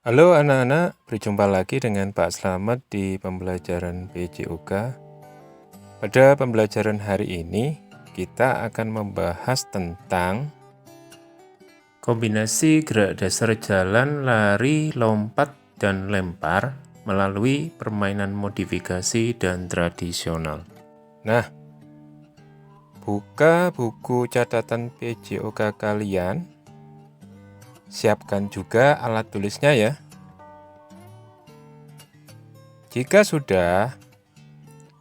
Halo anak-anak, berjumpa lagi dengan Pak Slamet di pembelajaran PJOK. Pada pembelajaran hari ini, kita akan membahas tentang kombinasi gerak dasar jalan, lari, lompat, dan lempar melalui permainan modifikasi dan tradisional. Nah, buka buku catatan PJOK kalian. Siapkan juga alat tulisnya ya. Jika sudah,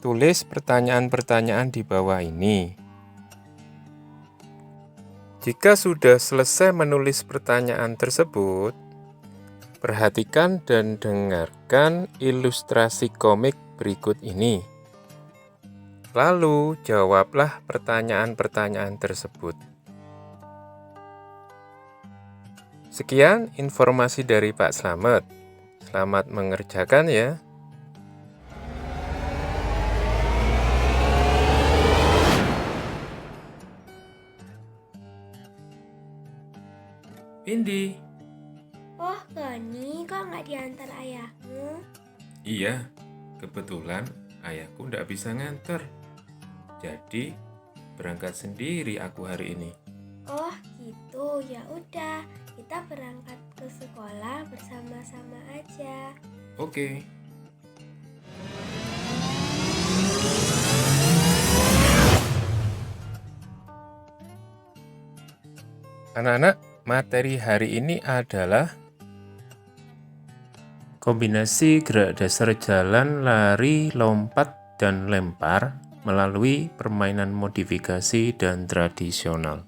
tulis pertanyaan-pertanyaan di bawah ini. Jika sudah selesai menulis pertanyaan tersebut, perhatikan dan dengarkan ilustrasi komik berikut ini. Lalu, jawablah pertanyaan-pertanyaan tersebut. Sekian informasi dari Pak Slamet. Selamat mengerjakan ya. Indi. Oh, Gani, kok nggak diantar ayahmu? Iya, kebetulan ayahku nggak bisa nganter. Jadi, berangkat sendiri aku hari ini. Oh, gitu. Ya udah, kita berangkat ke sekolah bersama-sama aja. Oke. Anak-anak, materi hari ini adalah kombinasi gerak dasar jalan, lari, lompat, dan lempar melalui permainan modifikasi dan tradisional.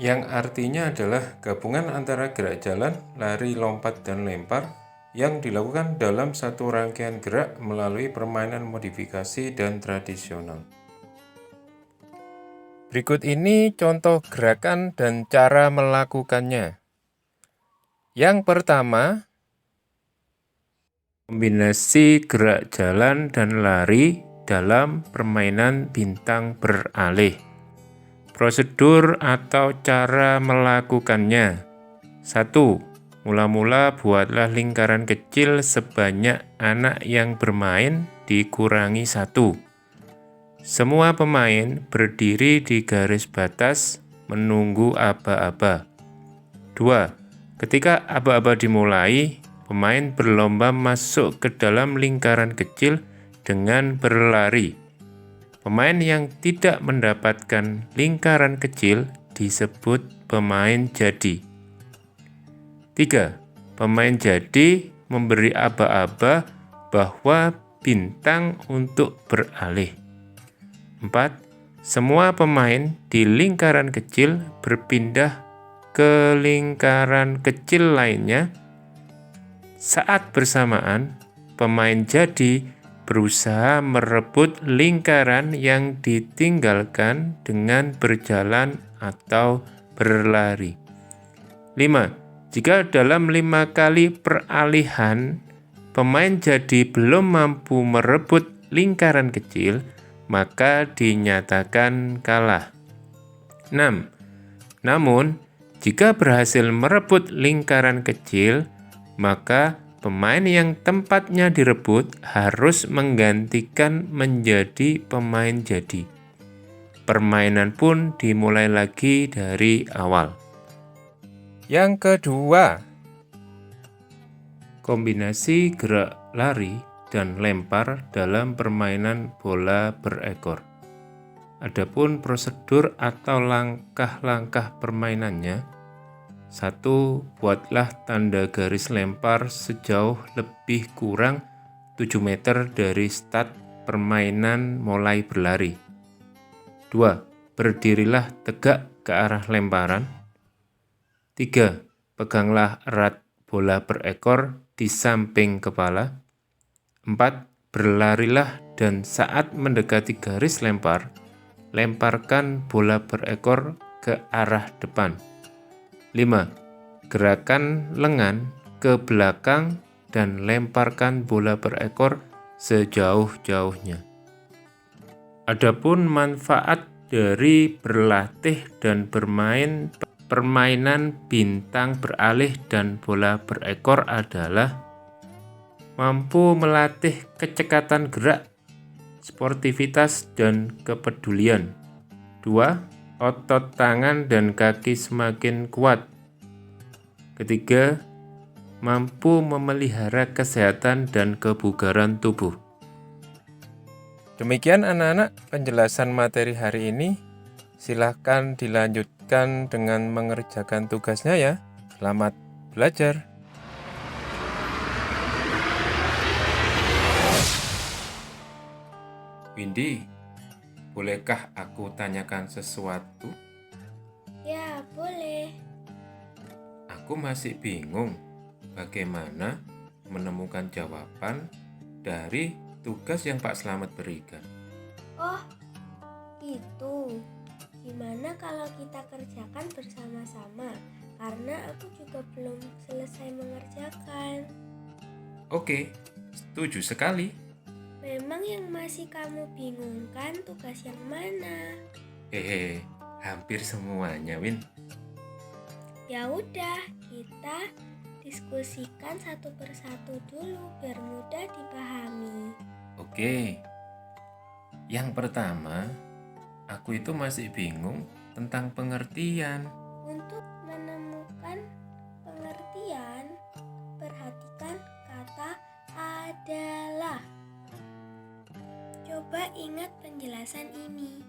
Yang artinya adalah gabungan antara gerak jalan, lari, lompat, dan lempar yang dilakukan dalam satu rangkaian gerak melalui permainan modifikasi dan tradisional. Berikut ini contoh gerakan dan cara melakukannya. Yang pertama, kombinasi gerak jalan dan lari dalam permainan bintang beralih. Prosedur atau cara melakukannya. 1. Mula-mula buatlah lingkaran kecil sebanyak anak yang bermain dikurangi 1. Semua pemain berdiri di garis batas menunggu aba-aba. 2. Ketika aba-aba dimulai, pemain berlomba masuk ke dalam lingkaran kecil dengan berlari. Pemain yang tidak mendapatkan lingkaran kecil disebut pemain jadi. 3. Pemain jadi memberi aba-aba bahwa bintang untuk beralih. 4. Semua pemain di lingkaran kecil berpindah ke lingkaran kecil lainnya. Saat bersamaan, pemain jadi berusaha merebut lingkaran yang ditinggalkan dengan berjalan atau berlari. 5. Jika dalam 5 kali peralihan, pemain jadi belum mampu merebut lingkaran kecil, maka dinyatakan kalah. 6. Namun, jika berhasil merebut lingkaran kecil, maka pemain yang tempatnya direbut harus menggantikan menjadi pemain jadi. Permainan pun dimulai lagi dari awal. Yang kedua, kombinasi gerak lari dan lempar dalam permainan bola berekor. Adapun prosedur atau langkah-langkah permainannya. 1. Buatlah tanda garis lempar sejauh lebih kurang 7 meter dari start permainan mulai berlari. 2. Berdirilah tegak ke arah lemparan. 3. Peganglah erat bola berekor di samping kepala. 4. Berlarilah dan saat mendekati garis lempar, lemparkan bola berekor ke arah depan. 5. Gerakan lengan ke belakang dan lemparkan bola berekor sejauh-jauhnya. Adapun manfaat dari berlatih dan bermain permainan bintang beralih dan bola berekor adalah mampu melatih kecepatan gerak, sportivitas, dan kepedulian. 2. Otot tangan dan kaki semakin kuat. Ketiga, mampu memelihara kesehatan dan kebugaran tubuh. Demikian anak-anak penjelasan materi hari ini. Silahkan dilanjutkan dengan mengerjakan tugasnya ya. Selamat belajar. Windy, bolehkah aku tanyakan sesuatu? Ya, boleh. Aku masih bingung bagaimana menemukan jawaban dari tugas yang Pak Slamet berikan. Oh, itu. Gimana kalau kita kerjakan bersama-sama? Karena aku juga belum selesai mengerjakan. Oke, setuju sekali. Memang yang masih kamu bingungkan tugas yang mana? Hampir semuanya, Win. Ya udah, kita diskusikan satu persatu dulu biar mudah dipahami. Oke. Yang pertama, aku itu masih bingung tentang pengertian. Untuk menemukan pengertian, perhatikan kata adalah. Coba ingat penjelasan ini.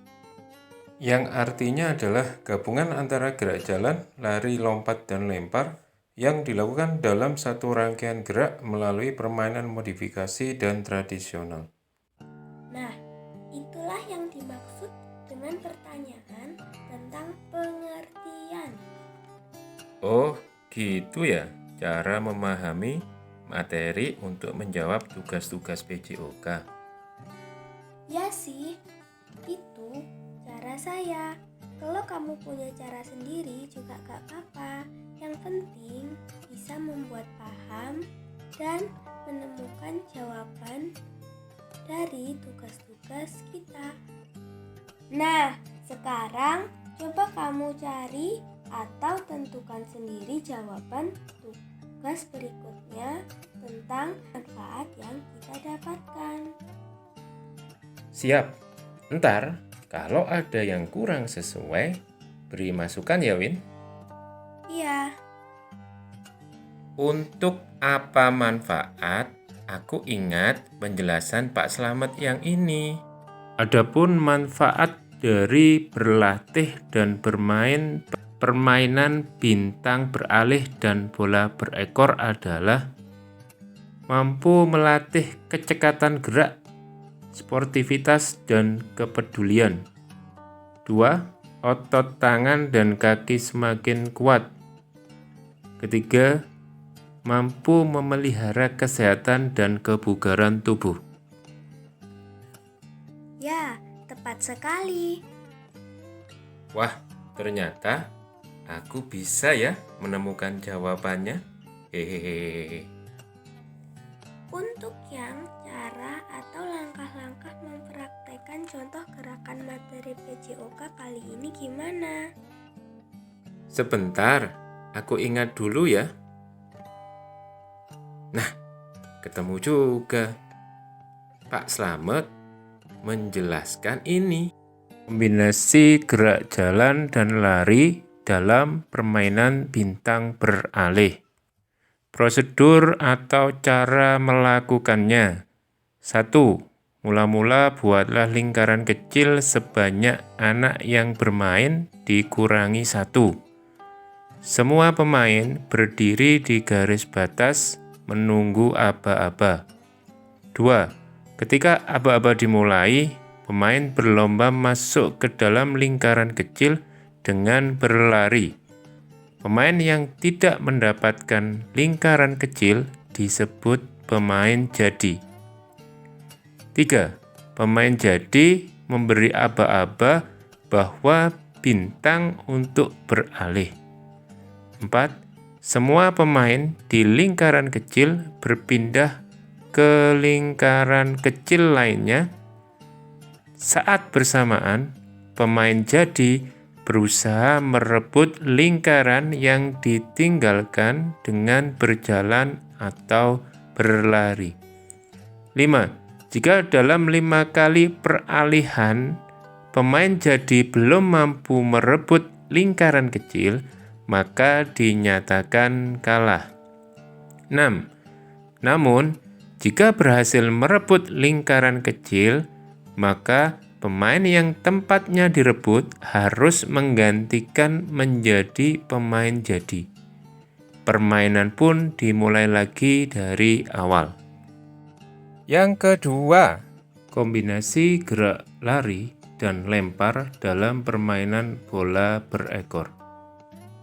Yang artinya adalah gabungan antara gerak jalan, lari, lompat, dan lempar yang dilakukan dalam satu rangkaian gerak melalui permainan modifikasi dan tradisional. Nah, itulah yang dimaksud dengan pertanyaan tentang pengertian. Oh, gitu ya cara memahami materi untuk menjawab tugas-tugas PJOK. Ya sih, itu cara saya. Kalau kamu punya cara sendiri juga gak apa-apa. Yang penting bisa membuat paham dan menemukan jawaban dari tugas-tugas kita. Nah, sekarang coba kamu cari atau tentukan sendiri jawaban tugas berikutnya tentang manfaat yang kita dapatkan. Siap. Ntar, kalau ada yang kurang sesuai, beri masukan ya, Win. Iya. Untuk apa manfaat? Aku ingat penjelasan Pak Slamet yang ini. Adapun manfaat dari berlatih dan bermain permainan bintang beralih dan bola berekor adalah mampu melatih kecepatan gerak, sportivitas, dan kepedulian. 2. Otot tangan dan kaki semakin kuat. Ketiga, mampu memelihara kesehatan dan kebugaran tubuh. Ya, tepat sekali. Wah, ternyata aku bisa ya menemukan jawabannya. Hehehe. Untuk yang cara atau langkah-langkah mempraktekkan contoh gerakan materi PJOK kali ini gimana? Sebentar, aku ingat dulu ya. Nah, ketemu juga. Pak Slamet menjelaskan ini. Kombinasi gerak jalan dan lari dalam permainan bintang beralih. Prosedur atau cara melakukannya. 1. Mula-mula buatlah lingkaran kecil sebanyak anak yang bermain dikurangi 1. Semua pemain berdiri di garis batas menunggu aba-aba. 2. Ketika aba-aba dimulai, pemain berlomba masuk ke dalam lingkaran kecil dengan berlari. Pemain yang tidak mendapatkan lingkaran kecil disebut pemain jadi. 3. Pemain jadi memberi aba-aba bahwa bintang untuk beralih. 4. Semua pemain di lingkaran kecil berpindah ke lingkaran kecil lainnya. Saat bersamaan, pemain jadi berusaha merebut lingkaran yang ditinggalkan dengan berjalan atau berlari. 5. Jika dalam 5 kali peralihan pemain jadi belum mampu merebut lingkaran kecil, maka dinyatakan kalah. 6. Namun, jika berhasil merebut lingkaran kecil, maka pemain yang tempatnya direbut harus menggantikan menjadi pemain jadi. Permainan pun dimulai lagi dari awal. Yang kedua, kombinasi gerak lari dan lempar dalam permainan bola berekor.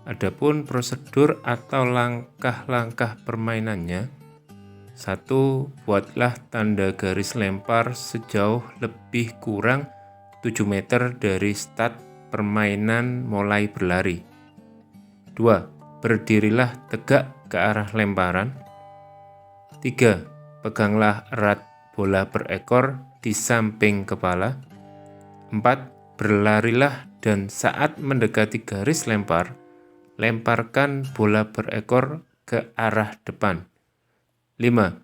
Adapun prosedur atau langkah-langkah permainannya: 1. Buatlah tanda garis lempar sejauh lebih kurang 7 meter dari start permainan mulai berlari. 2. Berdirilah tegak ke arah lemparan. 3. Peganglah erat bola berekor di samping kepala. 4. Berlarilah dan saat mendekati garis lempar, lemparkan bola berekor ke arah depan. 5.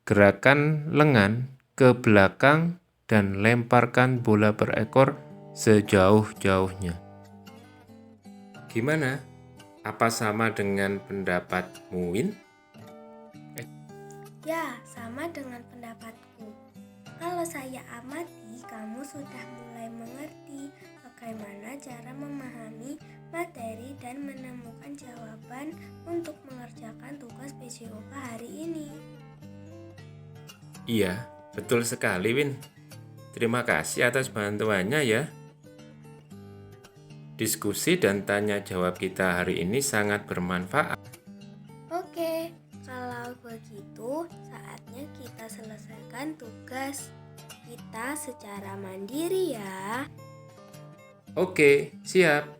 Gerakan lengan ke belakang dan lemparkan bola berekor sejauh-jauhnya. Gimana? Apa sama dengan pendapatmu, Win? Ya, sama dengan pendapatku. Kalau saya amati, kamu sudah mulai mengerti bagaimana cara memahami materi dan menemukan jawaban untuk mengerjakan tugas PJOK hari ini. Iya, betul sekali, Win. Terima kasih atas bantuannya ya. Diskusi dan tanya jawab kita hari ini sangat bermanfaat. Oke, kalau begitu saatnya kita selesaikan tugas kita secara mandiri ya. Oke, siap.